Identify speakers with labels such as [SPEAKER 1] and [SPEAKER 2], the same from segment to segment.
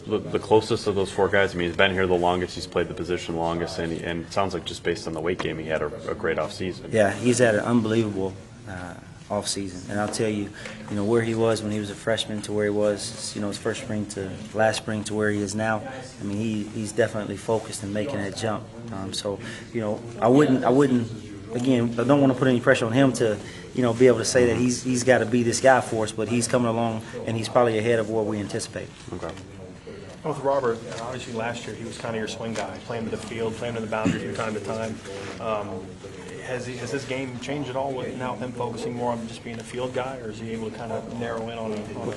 [SPEAKER 1] the closest of those four guys? I mean, he's been here the longest. He's played the position the longest, and it sounds like just based on the weight game, he had a great offseason.
[SPEAKER 2] Yeah, he's had an unbelievable off season, and I'll tell you, where he was when he was a freshman to where he was, his first spring to last spring to where he is now. I mean, he's definitely focused and making that jump. So, I wouldn't. Again, I don't want to put any pressure on him to, be able to say that he's got to be this guy for us, but he's coming along and he's probably ahead of what we anticipate.
[SPEAKER 1] Okay.
[SPEAKER 3] With Robert, obviously last year he was kind of your swing guy, playing to the field, playing to the boundary from time to time. Has his game changed at all with now him focusing more on just being a field guy, or is he able to kind of narrow in on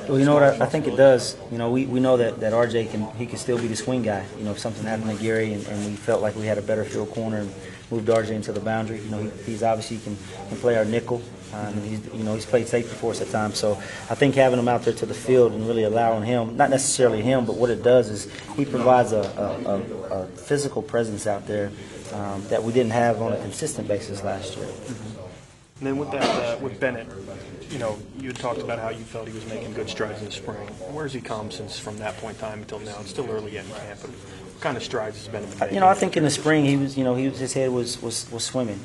[SPEAKER 2] Well, you know what, I think it does. We know that RJ can still be the swing guy. If something happened to Gary and we felt like we had a better field corner and moved RJ into the boundary, he's obviously can play our nickel. He's played safety for us at times. So I think having him out there to the field and really allowing him, not necessarily him, but what it does is he provides a physical presence out there that we didn't have on a consistent basis last year.
[SPEAKER 3] And then with that, with Bennett, you had talked about how you felt he was making good strides in the spring. Where's he come since from that point in time until now? It's still early yet in camp, but what kind of strides has Bennett making?
[SPEAKER 2] I think in the spring his head was swimming.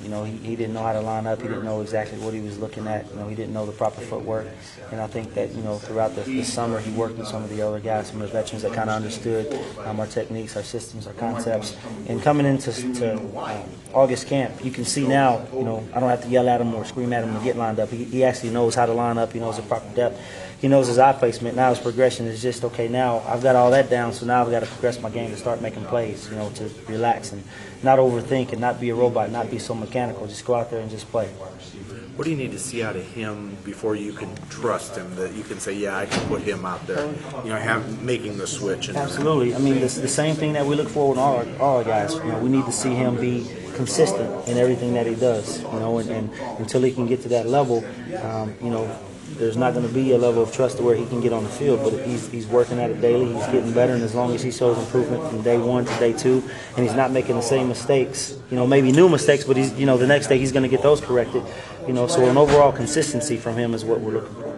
[SPEAKER 2] He didn't know how to line up. He didn't know exactly what he was looking at. He didn't know the proper footwork. And I think that throughout the summer he worked with some of the other guys, some of the veterans that kind of understood our techniques, our systems, our concepts. And coming into August camp, you can see now. I don't have to yell at him or scream at him to get lined up. He actually knows how to line up. He knows the proper depth. He knows his eye placement. Now his progression is just, okay, now I've got all that down, so now I've got to progress my game to start making plays, to relax and not overthink and not be a robot, not be so mechanical. Just go out there and just play.
[SPEAKER 4] What do you need to see out of him before you can trust him, that you can say, yeah, I can put him out there, making the switch?
[SPEAKER 2] Absolutely. I mean, the same thing that we look for in all our guys. We need to see him be consistent in everything that he does, and until he can get to that level, there's not going to be a level of trust to where he can get on the field, but he's working at it daily. He's getting better, and as long as he shows improvement from day one to day two, and he's not making the same mistakes, maybe new mistakes, but he's, the next day he's going to get those corrected. So an overall consistency from him is what we're looking for.